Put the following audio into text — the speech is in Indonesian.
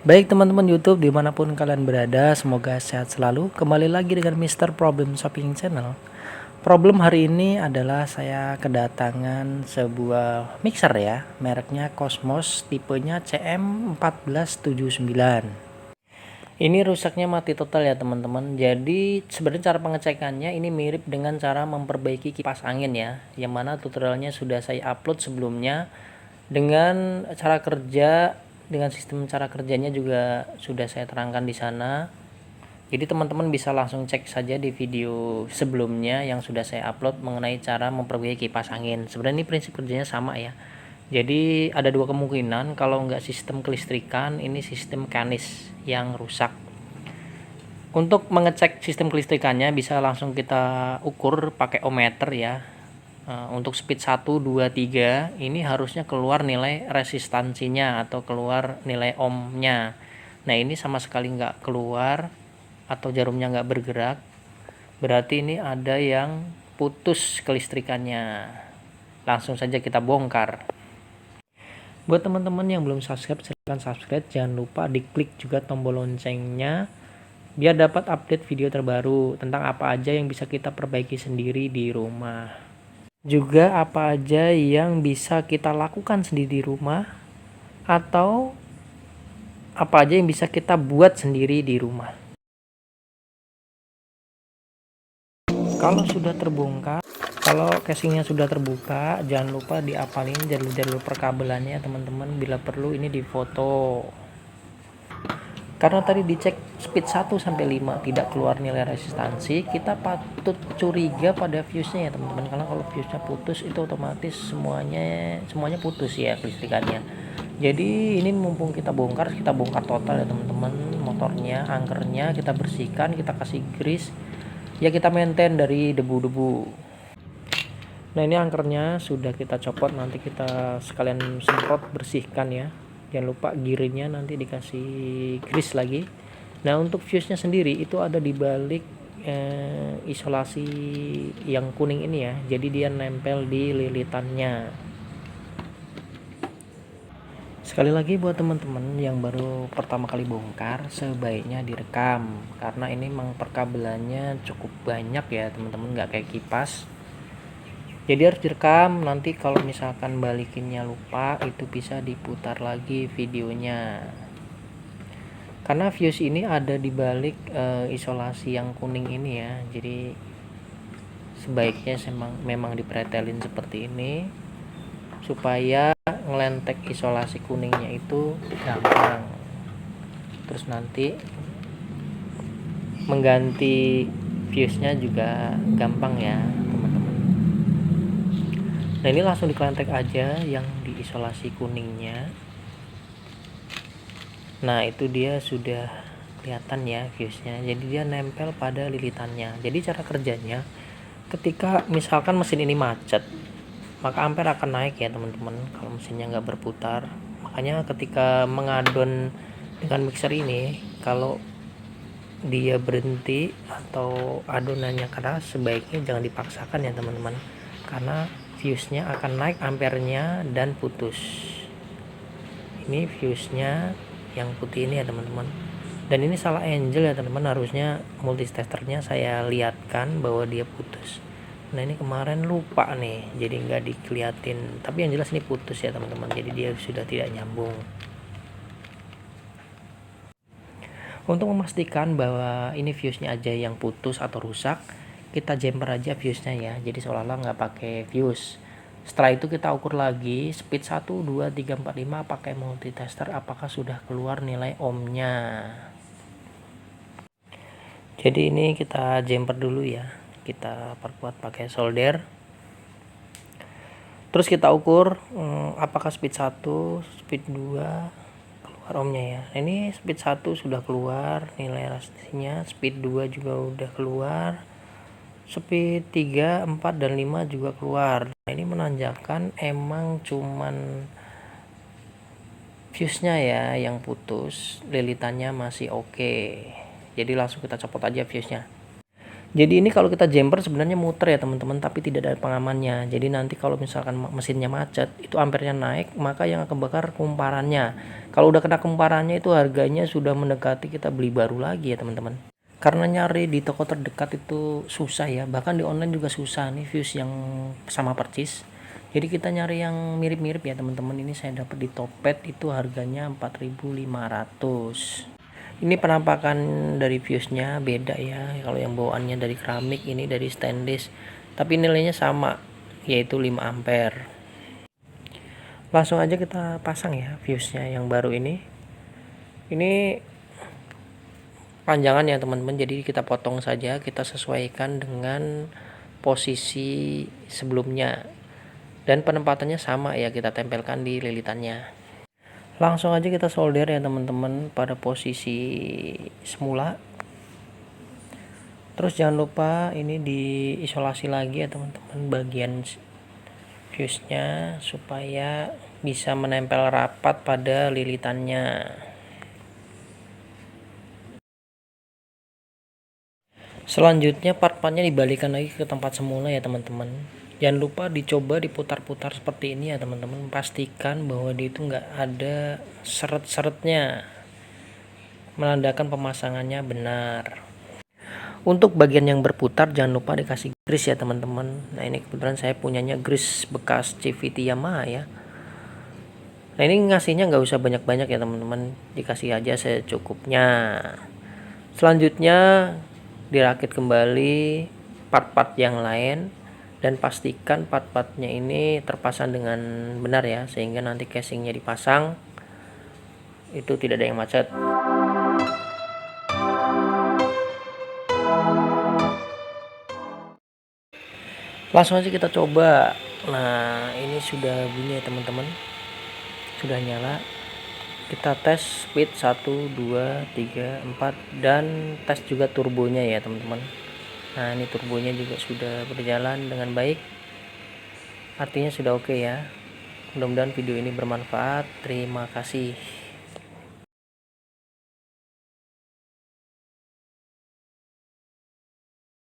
Baik teman-teman YouTube dimanapun kalian berada, semoga sehat selalu. Kembali lagi dengan Mr. Problem Shopping Channel. Problem hari ini adalah saya kedatangan sebuah mixer ya, mereknya Cosmos, tipenya CM1479. Ini rusaknya mati total ya teman-teman. Jadi sebenarnya cara pengecekannya ini mirip dengan cara memperbaiki kipas angin ya, yang mana tutorialnya sudah saya upload sebelumnya dengan cara kerja, dengan sistem cara kerjanya juga sudah saya terangkan di sana. Jadi teman-teman bisa langsung cek saja di video sebelumnya yang sudah saya upload mengenai cara memperbaiki kipas angin. Sebenarnya ini prinsip kerjanya sama ya. Jadi ada dua kemungkinan, kalau nggak sistem kelistrikan, ini sistem mekanis yang rusak. Untuk mengecek sistem kelistrikannya bisa langsung kita ukur pakai ohmmeter ya. Untuk speed 1, 2, 3 ini harusnya keluar nilai resistansinya atau keluar nilai ohmnya. Nah ini sama sekali nggak keluar atau jarumnya nggak bergerak, berarti ini ada yang putus kelistrikannya. Langsung saja kita bongkar. Buat teman-teman yang belum subscribe, silahkan subscribe. Jangan lupa diklik juga tombol loncengnya biar dapat update video terbaru tentang apa aja yang bisa kita perbaiki sendiri di rumah. Juga apa aja yang bisa kita lakukan sendiri di rumah atau apa aja yang bisa kita buat sendiri di rumah. Kalau sudah terbongkar, kalau casingnya sudah terbuka, jangan lupa diapalin jalur-jalur perkabelannya teman-teman. Bila perlu ini difoto. Karena tadi dicek speed 1 sampai 5 tidak keluar nilai resistansi, kita patut curiga pada fuse-nya ya teman-teman. Karena kalau fuse-nya putus itu otomatis semuanya putus ya kelistrikannya. Jadi ini mumpung kita bongkar total ya teman-teman. Motornya, angkernya kita bersihkan, kita kasih grease. Ya kita maintain dari debu-debu. Nah ini angkernya sudah kita copot, nanti kita sekalian semprot bersihkan ya. Jangan lupa girinya nanti dikasih grease lagi. Nah untuk fuse nya sendiri itu ada di balik isolasi yang kuning ini ya, jadi dia nempel di lilitannya. Sekali lagi buat teman-teman yang baru pertama kali bongkar, sebaiknya direkam karena ini memang perkabelannya cukup banyak ya teman-teman, nggak kayak kipas. Jadi harus direkam, nanti kalau misalkan balikinnya lupa itu bisa diputar lagi videonya. Karena fuse ini ada di balik isolasi yang kuning ini ya, jadi sebaiknya memang dipretelin seperti ini supaya ngelentek isolasi kuningnya itu gampang. Terus nanti mengganti fuse-nya juga gampang ya teman-teman. Nah ini langsung dikelentek aja yang di isolasi kuningnya. Nah itu dia sudah kelihatan ya fuse-nya, jadi dia nempel pada lilitannya. Jadi cara kerjanya, ketika misalkan mesin ini macet, maka ampere akan naik ya teman-teman kalau mesinnya nggak berputar. Makanya ketika mengadon dengan mixer ini, kalau dia berhenti atau adonannya keras, sebaiknya jangan dipaksakan ya teman-teman, karena fuse-nya akan naik ampernya dan putus. Ini fuse-nya yang putih ini ya teman-teman, dan ini salah angel ya teman-teman, harusnya multitesternya saya lihatkan bahwa dia putus. Nah ini kemarin lupa nih, jadi nggak dikeliatin, tapi yang jelas ini putus ya teman-teman, jadi dia sudah tidak nyambung. Untuk memastikan bahwa ini fuse-nya aja yang putus atau rusak, kita jumper aja fuse-nya ya, jadi seolah-olah nggak pakai fuse. Setelah itu kita ukur lagi speed 1, 2, 3, 4, 5 pakai multitester apakah sudah keluar nilai ohmnya. Jadi ini kita jumper dulu ya, kita perkuat pakai solder. Terus kita ukur apakah speed 1, speed 2 keluar ohmnya ya. Nah, ini speed 1 sudah keluar nilai resistansinya, speed 2 juga udah keluar, speed 3, 4, dan 5 juga keluar. Nah, ini menandakan emang cuman fuse-nya ya yang putus, lilitannya masih oke. Jadi langsung kita copot aja fuse-nya. Jadi ini kalau kita jumper sebenarnya muter ya teman-teman, tapi tidak ada pengamannya. Jadi nanti kalau misalkan mesinnya macet, itu ampernya naik, maka yang akan bakar kumparannya. Kalau udah kena kumparannya itu harganya sudah mendekati kita beli baru lagi ya teman-teman. Karena nyari di toko terdekat itu susah ya, bahkan di online juga susah nih fuse yang sama percis. Jadi kita nyari yang mirip-mirip ya teman-teman. Ini saya dapat di Topet, itu harganya 4.500. Ini penampakan dari fuse-nya beda ya. Kalau yang bawaannya dari keramik, ini dari stainless. Tapi nilainya sama, yaitu 5 ampere. Langsung aja kita pasang ya fuse-nya yang baru ini. Ini panjangan ya teman-teman, jadi kita potong saja, kita sesuaikan dengan posisi sebelumnya. Dan penempatannya sama ya, kita tempelkan di lilitannya. Langsung aja kita solder ya teman-teman pada posisi semula. Terus jangan lupa ini diisolasi lagi ya teman-teman bagian fuse-nya supaya bisa menempel rapat pada lilitannya. Selanjutnya part-partnya dibalikan lagi ke tempat semula ya teman-teman. Jangan lupa dicoba diputar-putar seperti ini ya teman-teman. Pastikan bahwa dia itu nggak ada seret-seretnya, menandakan pemasangannya benar. Untuk bagian yang berputar jangan lupa dikasih grease ya teman-teman. Nah ini kebetulan saya punyanya grease bekas CVT Yamaha ya. Nah ini ngasihnya nggak usah banyak-banyak ya teman-teman, dikasih aja secukupnya. Selanjutnya dirakit kembali part-part yang lain dan pastikan part-partnya ini terpasang dengan benar ya, sehingga nanti casingnya dipasang itu tidak ada yang macet. Langsung aja kita coba. Nah ini sudah bunyi ya teman-teman, sudah nyala. Kita tes speed 1 2 3 4 dan tes juga turbonya ya teman-teman. Nah ini turbonya juga sudah berjalan dengan baik, artinya sudah oke ya. Mudah-mudahan video ini bermanfaat. Terima kasih.